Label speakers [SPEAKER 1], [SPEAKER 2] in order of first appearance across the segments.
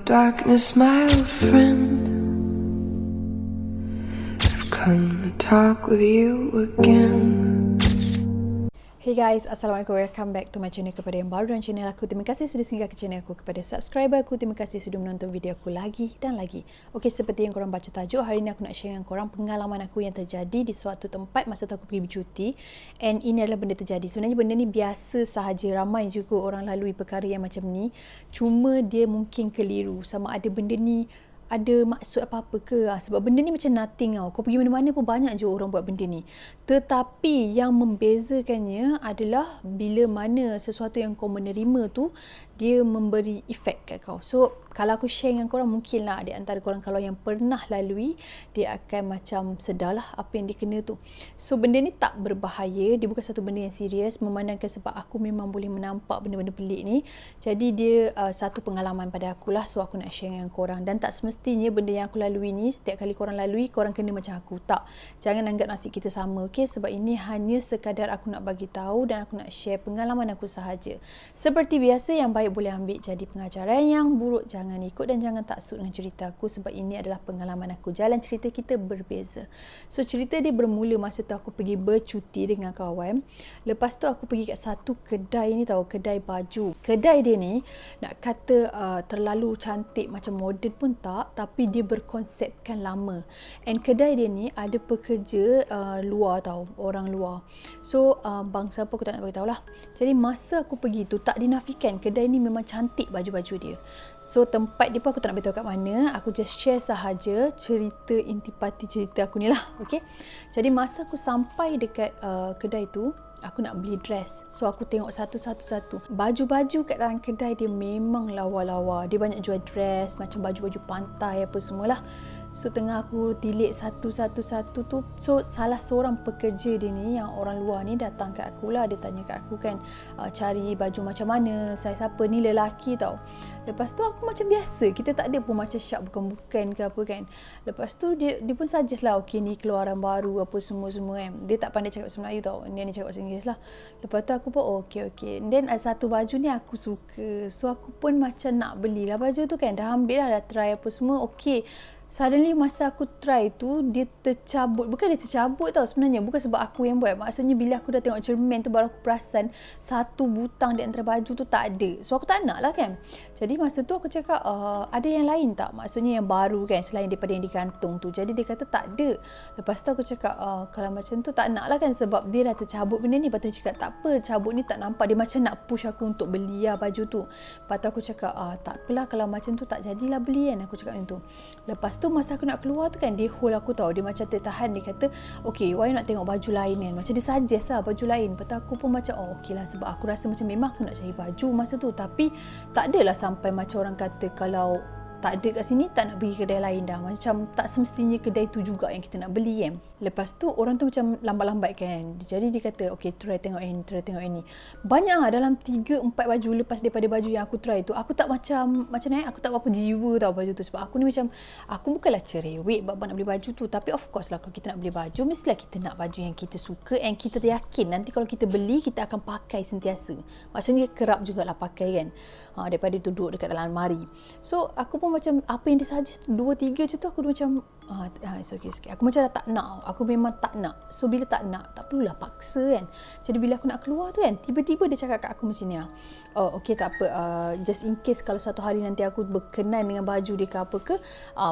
[SPEAKER 1] Darkness, my old friend, I've come to talk with you again.
[SPEAKER 2] Hey guys, Assalamualaikum. Welcome back to my channel. Kepada yang baru dalam channel aku, terima kasih sudah singgah ke channel aku. Kepada subscriber aku, terima kasih sudah menonton video aku lagi dan lagi. Okey, seperti yang korang baca tajuk, hari ni aku nak share dengan korang pengalaman aku yang terjadi di suatu tempat masa tu aku pergi bercuti. And ini adalah benda terjadi. Sebenarnya benda ni biasa sahaja, ramai juga orang lalui perkara yang macam ni. Cuma dia mungkin keliru sama ada benda ni ada maksud apa-apa ke. Sebab benda ni macam nothing tau. Kau pergi mana-mana pun banyak je orang buat benda ni. Tetapi yang membezakannya adalah bila mana sesuatu yang kau menerima tu dia memberi efek kat kau. So kalau aku share dengan korang, mungkinlah di antara korang kalau yang pernah lalui, dia akan macam sedarlah apa yang dia kena tu. So benda ni tak berbahaya, dia bukan satu benda yang serius, memandangkan sebab aku memang boleh menampak benda-benda pelik ni. Jadi dia satu pengalaman pada akulah, so aku nak share dengan korang. Dan tak semestinya benda yang aku lalui ni setiap kali korang lalui korang kena macam aku. Tak, jangan anggap nasib kita sama, okay? Sebab ini hanya sekadar aku nak bagi tahu dan aku nak share pengalaman aku sahaja. Seperti biasa, yang baik boleh ambil jadi pengajaran, yang buruk jangan ikut dan jangan taksub dengan cerita aku sebab ini adalah pengalaman aku. Jalan cerita kita berbeza. So cerita dia bermula masa tu aku pergi bercuti dengan kawan. Lepas tu aku pergi kat satu kedai ni tahu, kedai baju. Kedai dia ni nak kata terlalu cantik macam moden pun tak, tapi dia berkonsepkan lama. And kedai dia ni ada pekerja luar tahu, orang luar. So bangsa apa aku tak nak beritahu lah. Jadi masa aku pergi tu tak dinafikan kedai ni memang cantik baju-baju dia. So tempat dia pun aku tak nak beritahu kat mana, aku just share sahaja cerita intipati cerita aku ni lah, okay? Jadi masa aku sampai dekat kedai tu, aku nak beli dress. So aku tengok satu-satu. Baju-baju kat dalam kedai dia memang lawa-lawa. Dia banyak jual dress, macam baju-baju pantai apa semualah. So tengah aku tilik satu-satu tu, so salah seorang pekerja dia ni yang orang luar ni datang kat aku lah. Dia tanya kat aku kan, cari baju macam mana, saiz apa, ni lelaki tau. Lepas tu aku macam biasa, kita tak ada pun macam syak bukan-bukan ke apa kan. Lepas tu dia pun suggest lah, okay ni keluaran baru apa semua-semua kan. Dia tak pandai cakap bahasa Melayu tau, dia ni cakap bahasa Inggeris lah. Lepas tu aku pun okay. Then ada satu baju ni aku suka, so aku pun macam nak belilah baju tu kan. Dah ambil lah, dah try apa semua, okay. Suddenly masa aku try tu, dia tercabut. Bukan dia tercabut tau sebenarnya, bukan sebab aku yang buat. Maksudnya bila aku dah tengok cermin tu, baru aku perasan satu butang di antara baju tu tak ada. So aku tak nak lah kan. Jadi masa tu aku cakap, ada yang lain tak? Maksudnya yang baru kan, selain daripada yang digantung tu. Jadi dia kata tak ada. Lepas tu aku cakap, kalau macam tu tak nak lah kan, sebab dia dah tercabut benda ni. Lepas tu dia cakap, tak apa, cabut ni tak nampak. Dia macam nak push aku untuk beli lah baju tu. Lepas tu aku cakap, tak apalah kalau macam tu tak jadilah beli kan. Aku cakap macam tu. Lepas tu masa aku nak keluar tu kan, dia hold aku tau. Dia macam tertahan, dia kata, okay, why nak tengok baju lain kan. Macam dia suggest lah baju lain. Lepas tu aku pun macam, okay lah, sebab aku rasa macam memang aku nak cari baju masa tu. Tapi tak adalah sampai macam orang kata kalau tak ada kat sini, tak nak pergi kedai lain dah. Macam tak semestinya kedai tu juga yang kita nak beli kan. Lepas tu orang tu macam lambat-lambat kan. Jadi dia kata, okay, try tengok ini. Banyak lah, dalam 3-4 baju lepas daripada baju yang aku try tu. Aku tak macam ni, aku tak berapa jiwa tau baju tu. Sebab aku ni macam, aku bukanlah cerewet bab nak beli baju tu. Tapi of course lah, kalau kita nak beli baju, mestilah kita nak baju yang kita suka and kita yakin nanti kalau kita beli, kita akan pakai sentiasa. Maksudnya kerap jugalah pakai kan. Daripada duduk dekat dalam almari. So aku pun macam apa yang dia suggest 2-3 je tu, aku macam it's okay sikit. Aku macam dah tak nak. Aku memang tak nak. So bila tak nak, tak perlulah paksa kan. Jadi bila aku nak keluar tu kan, tiba-tiba dia cakap kat aku macam ni, okay tak apa, just in case kalau satu hari nanti aku berkenan dengan baju dia ke apa ke,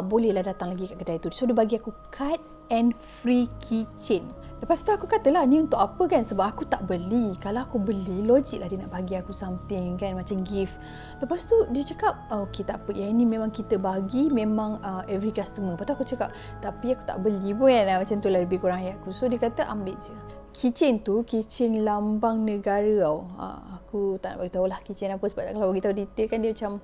[SPEAKER 2] bolehlah datang lagi kat kedai tu. So dia bagi aku card and free keychain. Lepas tu aku katalah, ni untuk apa kan, sebab aku tak beli. Kalau aku beli, logik lah dia nak bagi aku something kan, macam gift. Lepas tu dia cakap, okay tak apa, yang ini memang kita bagi, memang every customer. Lepas tu aku cakap, tapi aku tak beli pun kan, macam tu lah lebih kurang ayat aku. So dia kata ambil je. Keychain tu, keychain lambang negara tau. Aku tak nak beritahu lah keychain apa, sebab kalau beritahu detail kan dia macam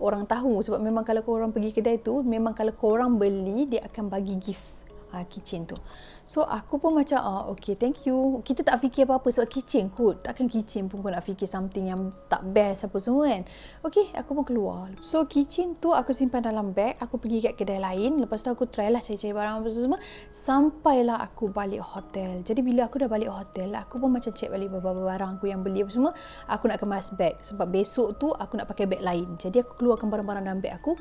[SPEAKER 2] orang tahu. Sebab memang kalau korang pergi kedai tu, memang kalau korang beli, dia akan bagi gift. kitchen tu. So aku pun macam okay, thank you. Kita tak fikir apa-apa sebab kitchen kot. Takkan kitchen pun kau nak fikir something yang tak best apa semua kan. Okay, aku pun keluar. So kitchen tu aku simpan dalam beg. Aku pergi kat kedai lain. Lepas tu aku try lah cari-cari barang apa semua. Sampailah aku balik hotel. Jadi bila aku dah balik hotel, aku pun macam check balik beberapa barang aku yang beli apa semua. Aku nak kemas beg sebab besok tu aku nak pakai beg lain. Jadi aku keluarkan barang-barang dalam beg aku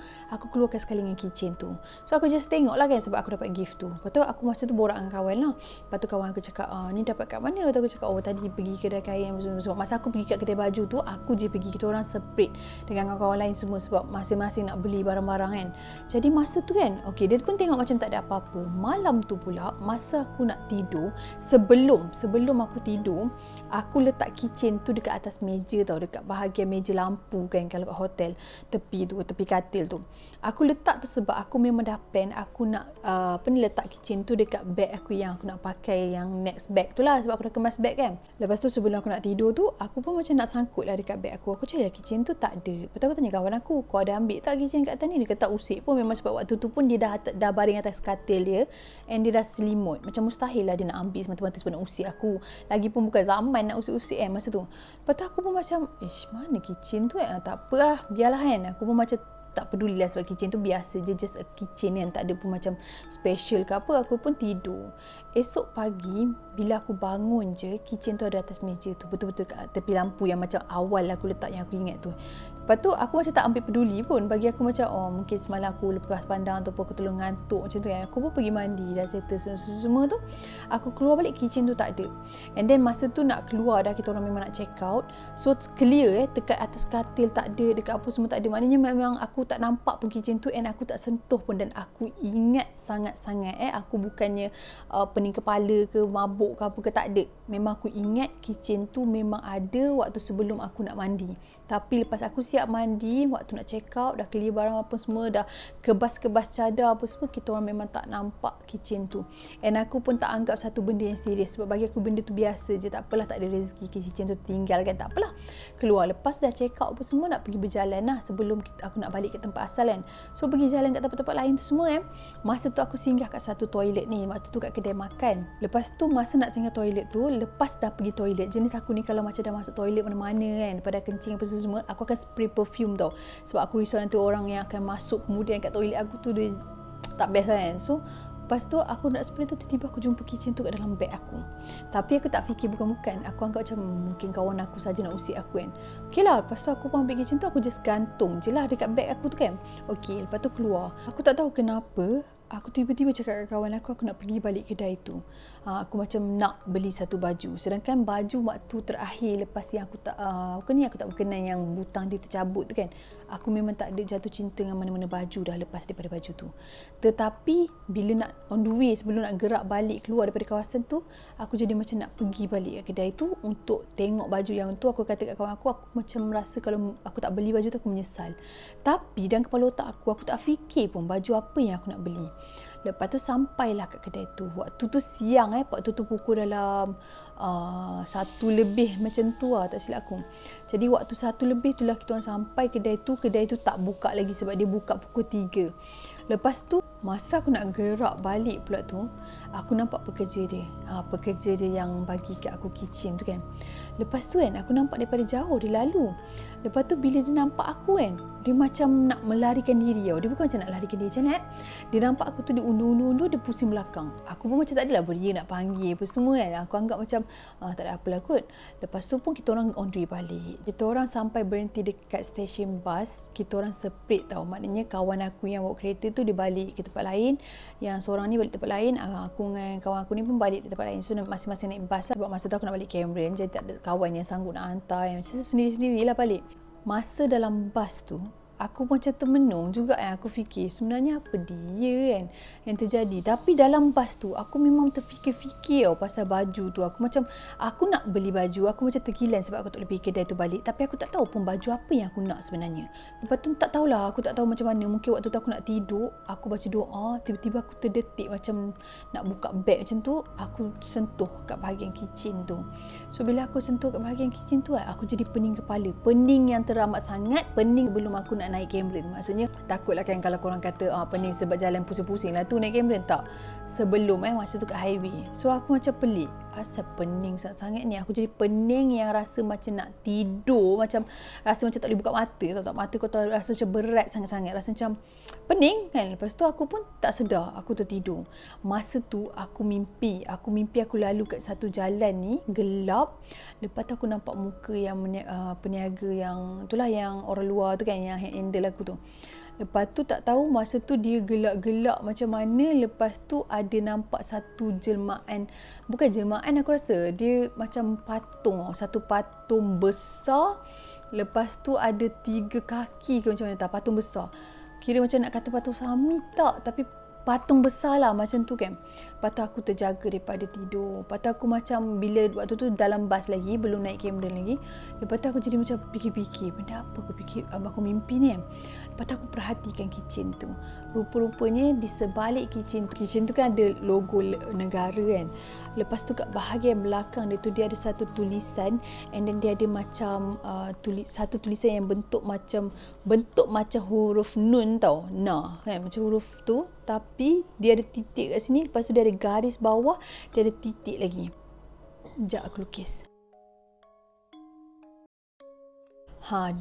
[SPEAKER 2] keluarkan sekali dengan kitchen tu. So aku just tengok lah kan sebab aku dapat gift tu. Lepas tu aku masa tu borak dengan kawan lah. Lepas tu kawan aku cakap, ni dapat kat mana? Lepas tu aku cakap, tadi pergi kedai kain. Sebab masa aku pergi kat kedai baju tu, aku je pergi. Kita orang separate dengan kawan-kawan lain semua sebab masing-masing nak beli barang-barang kan. Jadi masa tu kan, okay, dia pun tengok macam tak ada apa-apa. Malam tu pula, masa aku nak tidur, sebelum aku tidur, aku letak kitchen tu dekat atas meja tau, dekat bahagian meja lampu kan kalau kat hotel, tepi katil tu. Aku letak tu sebab aku memang dah plan aku nak letak kitchen tu dekat beg aku yang aku nak pakai, yang next bag tu lah sebab aku dah kemas beg kan. Lepas tu sebelum aku nak tidur tu, aku pun macam nak sangkut lah dekat beg aku. Aku cari lah kitchen tu, tak ada. Lepas tu aku tanya kawan aku, kau ada ambil tak kitchen kat atas ni? Dia kata usik pun, memang sebab waktu tu pun dia dah baring atas katil dia and dia dah selimut. Macam mustahil lah dia nak ambil semata-mata sebab nak usik aku. Lagipun bukan zaman nak usik-usik kan masa tu. Lepas tu aku pun macam, mana kitchen tu tak apa lah, biarlah kan. Aku pun macam tak peduli lah sebab kitchen tu biasa je, just a kitchen kan, tak ada pun macam special ke apa. Aku pun tidur. Esok pagi bila aku bangun je, kitchen tu ada atas meja tu, betul-betul kat tepi lampu yang macam awal aku letak, yang aku ingat tu. Lepas tu aku macam tak ambil peduli pun. Bagi aku macam mungkin semalam aku lepas pandang ataupun aku terlalu ngantuk macam tu kan. Aku pun pergi mandi, dah settle semua tu. Aku keluar balik, kitchen tu tak ada. And then masa tu nak keluar dah, kita orang memang nak check out. So clear dekat atas katil tak ada, dekat apa semua tak ada. Maknanya memang aku tak nampak pun kitchen tu and aku tak sentuh pun. Dan aku ingat sangat-sangat aku bukannya pening kepala ke, mabuk ke apa ke, tak ada. Memang aku ingat kitchen tu memang ada waktu sebelum aku nak mandi. Tapi lepas aku siap mandi, waktu nak check out, dah clear barang apa semua, dah kebas-kebas cadar apa semua, kita orang memang tak nampak kitchen tu. And aku pun tak anggap satu benda yang serius sebab bagi aku benda tu biasa je. Tak apalah, tak ada rezeki kitchen tu tinggal kan, tak apalah. Keluar lepas dah check out apa semua, nak pergi berjalan lah sebelum aku nak balik ke tempat asal kan. So pergi jalan kat tempat-tempat lain tu semua kan. Masa tu aku singgah kat satu toilet ni, waktu tu kat kedai makan. Lepas tu masa nak tinggal toilet tu, lepas dah pergi toilet, jenis aku ni kalau macam dah masuk toilet mana-mana kan, pada kencing apa semua, aku akan spray perfume tau. Sebab aku risau nanti orang yang akan masuk kemudian kat toilet aku tu dia tak best kan. So lepas tu aku nak spray tu, tiba-tiba aku jumpa kitchen tu kat dalam beg aku. Tapi aku tak fikir bukan-bukan. Aku anggap macam mungkin kawan aku saja nak usik aku kan. Okey lah, lepas tu aku pun ambil kitchen tu, aku just gantung je lah dekat beg aku tu kan. Okey, lepas tu keluar. Aku tak tahu kenapa, aku tiba-tiba cakap kat kawan aku nak pergi balik kedai tu. Aku macam nak beli satu baju. Sedangkan baju waktu terakhir lepas yang aku tak aku tak berkenan yang butang dia tercabut tu kan. Aku memang tak ada jatuh cinta dengan mana-mana baju dah lepas daripada baju tu. Tetapi bila nak on the way, sebelum nak gerak balik keluar daripada kawasan tu, aku jadi macam nak pergi balik ke kedai tu untuk tengok baju yang tu. Aku kata kat kawan aku macam rasa kalau aku tak beli baju tu aku menyesal. Tapi dalam kepala otak aku tak fikir pun baju apa yang aku nak beli. Lepas tu sampailah kat kedai tu. Waktu tu siang waktu tu pukul dalam 1 lebih macam tu lah, tak silap aku. Jadi waktu 1 lebih tu lah kita orang sampai kedai tu. Kedai tu tak buka lagi sebab dia buka pukul 3. Lepas tu masa aku nak gerak balik pula tu, aku nampak pekerja dia yang bagi kat aku kitchen tu kan. Lepas tu kan aku nampak daripada jauh dia lalu. Lepas tu bila dia nampak aku kan, dia macam nak melarikan diri tau. Dia bukan macam nak larikan diri macam nak. Dia nampak aku tu, dia undur-undur, dia pusing belakang. Aku pun macam tak adalah beria nak panggil apa semua kan. Aku anggap macam tak ada apalah kot. Lepas tu pun kita orang on the way balik. Kita orang sampai berhenti dekat stesen bas. Kita orang separate tau. Maknanya kawan aku yang bawa kereta tu dia balik ke tempat lain. Yang seorang ni balik tempat lain. Aku dengan kawan aku ni pun balik tempat lain. So masing-masing naik bas lah. Sebab masa tu aku nak balik Cameron. Jadi tak ada kawan yang sanggup nak hantar. Yang sendiri-sendirilah balik. Masa dalam bas tu, aku macam termenung juga kan. Aku fikir sebenarnya apa dia kan yang terjadi. Tapi dalam bas tu aku memang terfikir-fikir pasal baju tu. Aku macam aku nak beli baju. Aku macam terkilan sebab aku tak boleh pergi kedai tu balik. Tapi aku tak tahu pun baju apa yang aku nak sebenarnya. Lepas tu tak tahulah, aku tak tahu macam mana. Mungkin waktu tu aku nak tidur, aku baca doa, tiba-tiba aku terdetik macam nak buka beg macam tu. Aku sentuh kat bahagian kitchen tu. So bila aku sentuh kat bahagian kitchen tu, aku jadi pening kepala. Pening yang teramat sangat. Pening belum aku nak nak naik Cameron. Maksudnya takutlah kan kalau korang kata pening sebab jalan pusing-pusing lah tu naik Cameron. Tak, sebelum masa tu kat highway. So aku macam pelik, asal pening sangat-sangat ni. Aku jadi pening yang rasa macam nak tidur, macam rasa macam tak boleh buka mata. Tak, mata kau tahu rasa macam berat sangat-sangat, rasa macam pening kan. Lepas tu aku pun tak sedar, aku tertidur. Masa tu aku mimpi aku lalu kat satu jalan ni gelap. Lepas tu aku nampak muka yang peniaga yang itulah, yang orang luar tu kan, yang handle aku tu. Lepas tu tak tahu masa tu dia gelak-gelak macam mana. Lepas tu ada nampak satu jelmaan, bukan jelmaan, aku rasa dia macam patung, satu patung besar. Lepas tu ada 3 kaki ke macam mana tak, patung besar. Kira macam nak kata patung Sami tak, tapi patung besar lah macam tu kan. Lepas tu aku terjaga daripada tidur. Lepas tu aku macam, bila waktu tu dalam bas lagi, belum naik Cameron lagi. Lepas tu aku jadi macam fikir-fikir, benda apa aku fikir, aku mimpi ni kan. Lepas tu aku perhatikan kitchen tu. Rupa-rupanya di sebalik kitchen tu kan ada logo negara kan. Lepas tu kat bahagian belakang dia tu, dia ada satu tulisan, and then dia ada macam satu tulisan yang bentuk macam huruf nun tau, nah kan, macam huruf tu, tapi dia ada titik kat sini. Lepas tu dia ada garis bawah, dia ada titik lagi. Sekejap aku lukis.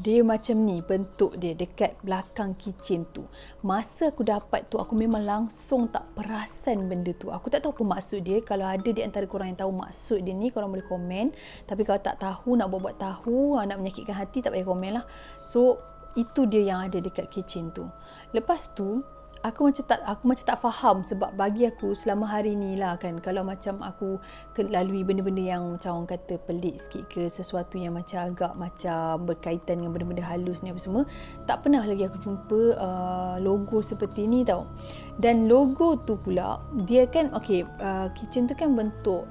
[SPEAKER 2] Dia macam ni bentuk dia dekat belakang kitchen tu. Masa aku dapat tu, aku memang langsung tak perasan benda tu. Aku tak tahu apa maksud dia. Kalau ada di antara korang yang tahu maksud dia ni, korang boleh komen. Tapi kalau tak tahu, nak buat tahu, nak menyakitkan hati, tak payah komen lah. So, itu dia yang ada dekat kitchen tu. Lepas tu, aku macam tak faham, sebab bagi aku selama hari ni lah kan, kalau macam aku lalui benda-benda yang macam orang kata pelik sikit ke, sesuatu yang macam agak macam berkaitan dengan benda-benda halus ni apa semua, tak pernah lagi aku jumpa logo seperti ni tau. Dan logo tu pula dia kan kitchen tu kan bentuk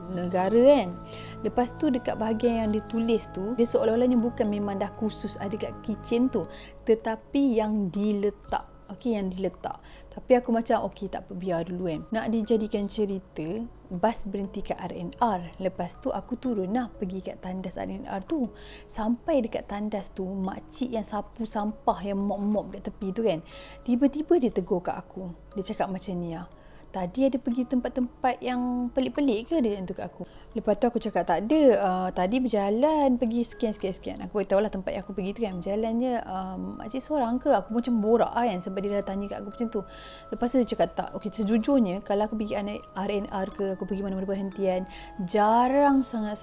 [SPEAKER 2] negara kan. Lepas tu dekat bahagian yang ditulis tu, dia seolah-olahnya bukan memang dah khusus ada kat kitchen tu, tetapi yang diletak. Yang diletak. Tapi aku macam tak apa, biar dulu kan. Nak dijadikan cerita, bas berhenti kat R&R. Lepas tu aku turun lah pergi kat tandas R&R tu. Sampai dekat tandas tu, makcik yang sapu sampah, yang mop-mop kat tepi tu kan, tiba-tiba dia tegur kat aku. Dia cakap macam ni lah, tadi ada pergi tempat-tempat yang pelik-pelik ke, dia tu kat aku. Lepas tu aku cakap tak ada, tadi berjalan pergi sekian. Aku beritahu lah tempat yang aku pergi tu kan, berjalan je, makcik seorang ke? Aku macam borak kan, sebab dia dah tanya kat aku macam tu. Lepas tu dia cakap tak, sejujurnya kalau aku pergi R&R ke, aku pergi mana-mana perhentian, jarang sangat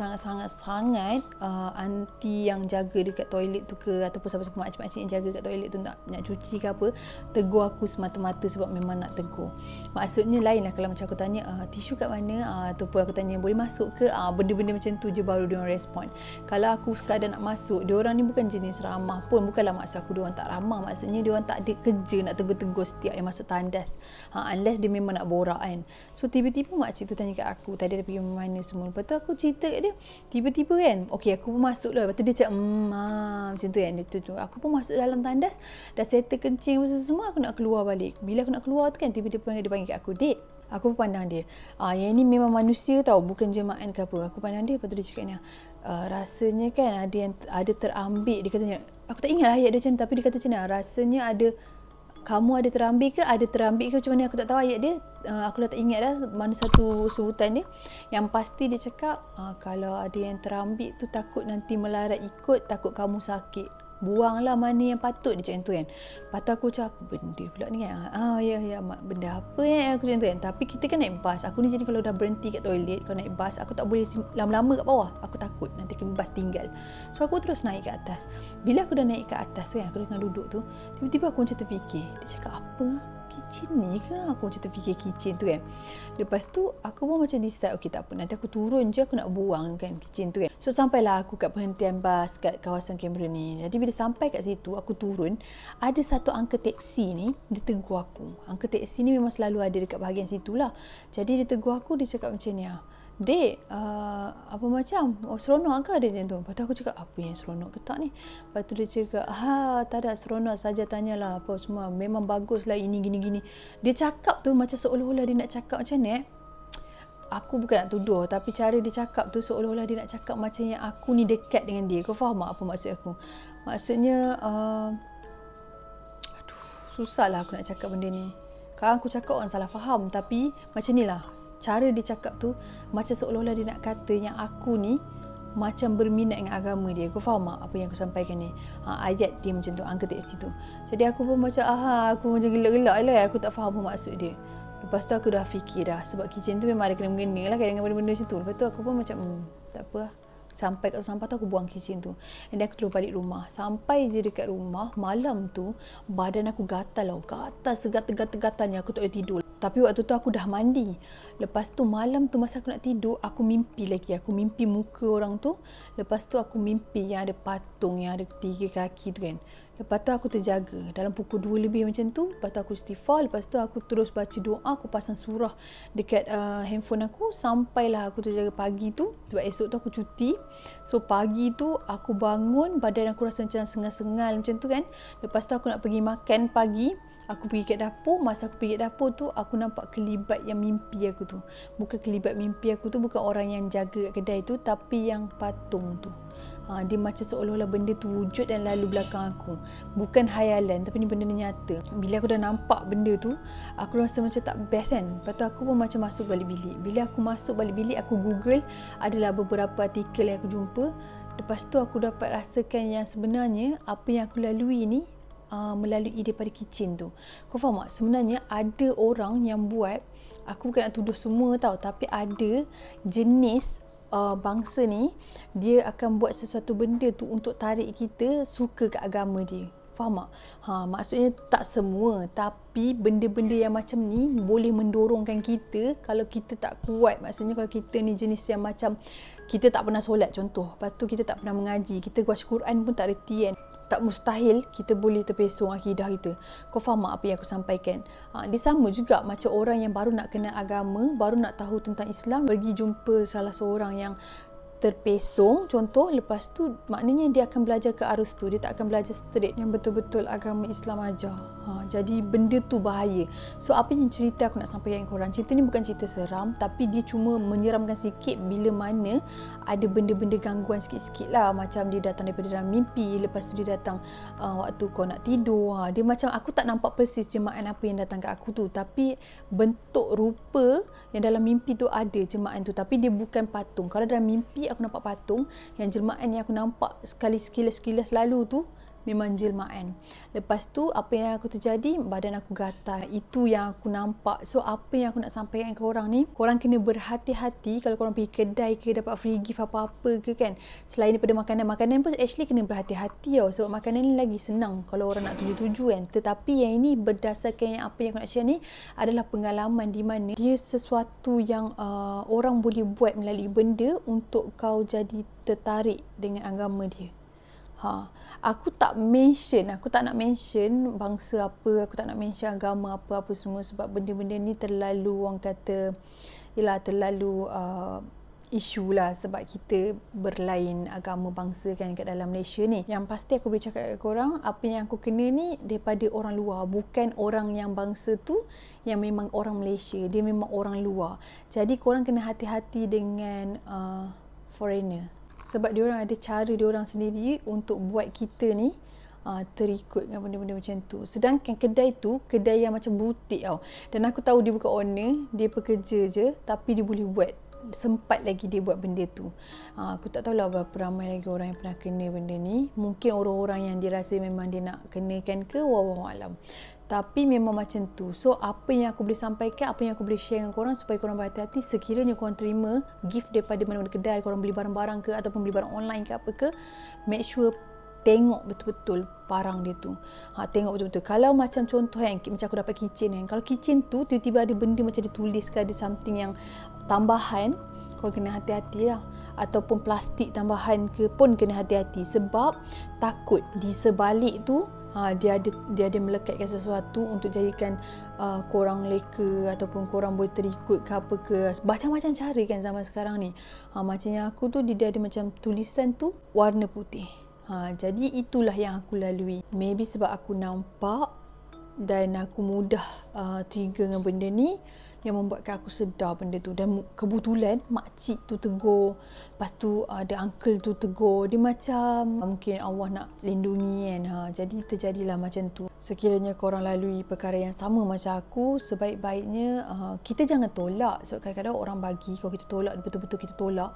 [SPEAKER 2] aunty yang jaga dekat toilet tu ke, ataupun siapa-siapa makcik-makcik yang jaga kat toilet tu nak cuci ke apa, tegur aku semata-mata sebab memang nak tegur. Maksudnya lain lah kalau macam aku tanya tisu kat mana, ataupun aku tanya boleh masuk ke, benda-benda macam tu je baru diorang respon. Kalau aku sekadar nak masuk, diorang ni bukan jenis ramah pun. Bukanlah maksud aku diorang tak ramah, maksudnya diorang tak ada kerja nak tegur-tegur setiap yang masuk tandas, unless dia memang nak borak kan. So tiba-tiba makcik tu tanya kat aku tadi ada pergi mana semua. Lepas tu aku cerita kat dia, tiba-tiba kan aku pun masuk lah. Lepas tu dia cakap macam tu kan, aku pun masuk dalam tandas, dah settle kencing semua, aku nak keluar balik. Bila aku nak keluar tu kan, tiba-tiba dia panggil kat aku, Dek. Aku pandang dia, yang ni memang manusia tau, bukan jemaah ke apa. Aku pandang dia, lepas tu dia cakap ni, rasanya kan ada terambil. Dia katanya, aku tak ingat ayat dia macam, tapi dia kata macam ni, rasanya kamu ada terambil ke, macam mana, aku tak tahu ayat dia. Aku dah tak ingat dah mana satu sebutan dia. Yang pasti dia cakap, kalau ada yang terambil tu takut nanti melarat ikut, takut kamu sakit, buanglah mana yang patut, dia cakap tu kan. Lepas tu aku cakap, apa benda pula ni kan, ya benda apa aku cakap tu kan. Tapi kita kan naik bas, aku ni jadi kalau dah berhenti kat toilet, kalau naik bas aku tak boleh lama-lama kat bawah, aku takut nanti bas tinggal. So aku terus naik ke atas. Bila aku dah naik ke atas kan, aku tengah duduk tu, tiba-tiba aku macam terfikir, dia cakap apa, kitchen ni ke? Aku macam terfikir kitchen tu kan. Lepas tu aku pun macam decide, tak apa, nanti aku turun je, aku nak buang kan kitchen tu kan. So sampailah aku kat perhentian bas kat kawasan Cameron ni. Jadi bila sampai kat situ, aku turun, ada satu uncle taxi ni, dia tegur aku. Uncle taxi ni memang selalu ada dekat bahagian situ lah. Jadi dia tegur aku, dia cakap macam ni, Dek, apa macam? Seronok ke? Dia macam tu. Lepas tu aku cakap, apa yang seronok ke tak ni? Lepas tu dia cakap, tak ada seronok saja, tanyalah apa semua. Memang baguslah ini gini-gini. Dia cakap tu macam seolah-olah dia nak cakap macam ni. aku bukan nak tuduh, tapi cara dia cakap tu seolah-olah dia nak cakap macam yang aku ni dekat dengan dia. Kau faham tak apa maksud aku? Maksudnya susahlah aku nak cakap benda ni. Kadang aku cakap orang salah faham, tapi macam ni lah cara dia cakap tu, macam seolah-olah dia nak kata yang aku ni macam berminat dengan agama dia. Kau faham tak apa yang aku sampaikan ni? Ayat dia macam tu, angka teksi tu. Jadi aku pun macam aku macam gelak-gelak lah, aku tak faham apa maksud dia. Lepas tu aku dah fikir dah, sebab kitchen tu memang ada kena-mengena lah dengan benda-benda macam tu. Lepas tu aku pun macam tak apa lah. Sampai kat sampah tu aku buang kitchen tu. And then aku terus balik rumah. Sampai je dekat rumah, malam tu badan aku gatal tau. Gatal segatal-gatalnya, aku tak boleh tidur. Tapi waktu tu aku dah mandi. Lepas tu malam tu masa aku nak tidur, aku mimpi lagi. Aku mimpi muka orang tu. Lepas tu aku mimpi yang ada patung yang ada 3 kaki tu kan. Lepas tu aku terjaga dalam pukul 2 lebih macam tu. Lepas tu aku istighfar. Lepas tu aku terus baca doa. Aku pasang surah dekat handphone aku. Sampailah aku terjaga pagi tu. Sebab esok tu aku cuti. So pagi tu aku bangun, badan aku rasa macam sengal-sengal macam tu kan. Lepas tu aku nak pergi makan pagi. Aku pergi kat dapur. Masa aku pergi kat dapur tu, aku nampak kelibat yang mimpi aku tu. Bukan kelibat mimpi aku tu, bukan orang yang jaga kat kedai tu, tapi yang patung tu. Dia macam seolah-olah benda tu wujud dan lalu belakang aku. Bukan hayalan, tapi ni benda ni nyata. Bila aku dah nampak benda tu, aku rasa macam tak best kan. Lepas tu aku pun macam masuk balik bilik. Bila aku masuk balik bilik, aku google. Adalah beberapa artikel yang aku jumpa. Lepas tu aku dapat rasakan yang sebenarnya apa yang aku lalui ni melalui daripada kitchen tu. Kau faham tak? Sebenarnya ada orang yang buat, aku bukan nak tuduh semua tau, tapi ada jenis bangsa ni, dia akan buat sesuatu benda tu untuk tarik kita suka ke agama dia. Faham tak? Maksudnya tak semua, tapi benda-benda yang macam ni boleh mendorongkan kita kalau kita tak kuat. Maksudnya kalau kita ni jenis yang macam kita tak pernah solat contoh, lepas tu kita tak pernah mengaji, kita baca Quran pun tak reti kan. Tak mustahil kita boleh terpesong akidah kita. Kau faham tak apa yang aku sampaikan? Dia sama juga macam orang yang baru nak kenal agama, baru nak tahu tentang Islam, pergi jumpa salah seorang yang terpesong contoh, lepas tu maknanya dia akan belajar ke arus tu, dia tak akan belajar straight yang betul-betul agama Islam ajar. Jadi benda tu bahaya. So apa yang cerita aku nak sampaikan korang, cerita ni bukan cerita seram, tapi dia cuma menyeramkan sikit bila mana ada benda-benda gangguan sikit-sikit lah. Macam dia datang daripada dalam mimpi, lepas tu dia datang waktu kau nak tidur. Dia macam aku tak nampak persis jemaah apa yang datang ke aku tu, tapi bentuk rupa yang dalam mimpi tu ada jemaah tu, tapi dia bukan patung. Kalau dalam mimpi aku nampak patung, yang jelmaan yang aku nampak sekali sekilas lalu tu memang jelmaan. Lepas tu apa yang aku terjadi, badan aku gatal. Itu yang aku nampak. So apa yang aku nak sampaikan ke korang ni, korang kena berhati-hati kalau korang pergi kedai ke dapat free gift apa-apa ke kan. Selain daripada makanan pun actually kena berhati-hati tau, sebab makanan ni lagi senang kalau orang nak tuju-tuju kan. Tetapi yang ini berdasarkan yang apa yang aku nak share ni adalah pengalaman di mana dia sesuatu yang orang boleh buat melalui benda untuk kau jadi tertarik dengan agama dia. Aku tak nak mention bangsa apa, aku tak nak mention agama apa-apa semua, sebab benda-benda ni terlalu orang kata, terlalu isu lah, sebab kita berlain agama bangsa kan kat dalam Malaysia ni. Yang pasti aku boleh cakap kat korang, apa yang aku kena ni daripada orang luar, bukan orang yang bangsa tu yang memang orang Malaysia, dia memang orang luar. Jadi korang kena hati-hati dengan foreigner, sebab diorang ada cara diorang sendiri untuk buat kita ni terikut dengan benda-benda macam tu. Sedangkan kedai tu kedai yang macam butik tau, dan aku tahu dia bukan owner, dia pekerja je, tapi dia boleh buat, sempat lagi dia buat benda tu. Aku tak tahulah berapa ramai lagi orang yang pernah kena benda ni. Mungkin orang-orang yang dia rasa memang dia nak kenakan ke, wallahu alam. Tapi memang macam tu. So apa yang aku boleh sampaikan, apa yang aku boleh share dengan korang, supaya korang berhati-hati sekiranya korang terima gift daripada mana-mana kedai, korang beli barang-barang ke ataupun beli barang online ke apa ke, make sure tengok betul-betul barang dia tu. Tengok betul-betul. Kalau macam contoh kan, macam aku dapat kitchen kan, kalau kitchen tu tiba-tiba ada benda macam ditulis ke, ada something yang tambahan, kau kena hati-hati lah. Ataupun plastik tambahan ke pun kena hati-hati, sebab takut di sebalik tu dia ada melekatkan sesuatu untuk jadikan korang leka, ataupun korang boleh terikut ke apa ke. Macam-macam cara kan zaman sekarang ni. Macam yang aku tu, dia ada macam tulisan tu warna putih. Jadi itulah yang aku lalui. Maybe sebab aku nampak dan aku mudah trigger dengan benda ni, yang membuatkan aku sedar benda tu. Dan kebetulan makcik tu tegur, lepas tu ada uncle tu tegur. Dia macam mungkin Allah nak lindungi kan. Jadi terjadilah macam tu. Sekiranya korang lalui perkara yang sama macam aku, sebaik-baiknya kita jangan tolak. Sebab kadang-kadang orang bagi, kalau kita tolak, betul-betul kita tolak,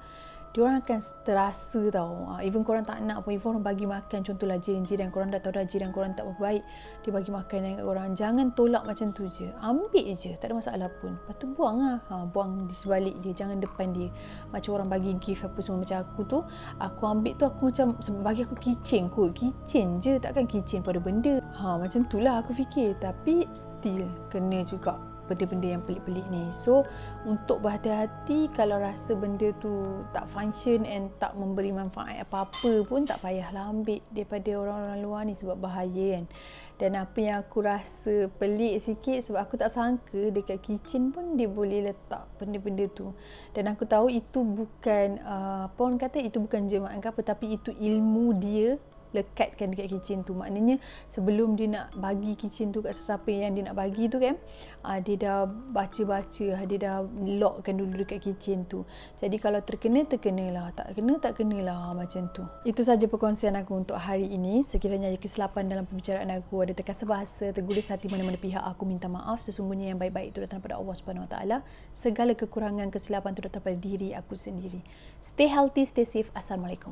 [SPEAKER 2] diorang akan terasa tau. Even korang tak nak pun, even orang bagi makan, contohlah jiran korang dah tahu dah jiran korang tak berapa baik, dia bagi makan dengan korang, jangan tolak macam tu je, ambil je, tak ada masalah pun. Lepas tu buang lah, buang di sebalik dia, jangan depan dia. Macam orang bagi gift apa semua macam aku tu, aku ambil tu aku macam, sebab bagi aku keychain kot, keychain je, takkan keychain pada benda. Macam tu lah aku fikir. Tapi still kena juga benda-benda yang pelik-pelik ni. So untuk berhati-hati, kalau rasa benda tu tak function and tak memberi manfaat apa-apa pun, tak payahlah ambil daripada orang-orang luar ni, sebab bahaya kan. Dan apa yang aku rasa pelik sikit, sebab aku tak sangka dekat kitchen pun dia boleh letak benda-benda tu. Dan aku tahu itu bukan apa orang kata, itu bukan jemaah ke apa, tapi itu ilmu dia lekatkan dekat kitchen tu. Maknanya sebelum dia nak bagi kitchen tu kat sesiapa yang dia nak bagi tu kan, dia dah baca-baca, dia dah lockkan dulu dekat kitchen tu. Jadi kalau terkenalah, tak kenalah macam tu. Itu saja perkongsian aku untuk hari ini. Sekiranya ada kesilapan dalam pembicaraan aku, ada terkasar bahasa, tergulus hati mana-mana pihak, aku minta maaf. Sesungguhnya yang baik-baik itu datang daripada Allah Subhanahu Wa Taala. Segala kekurangan, kesilapan itu datang daripada diri aku sendiri. Stay healthy, stay safe. Assalamualaikum.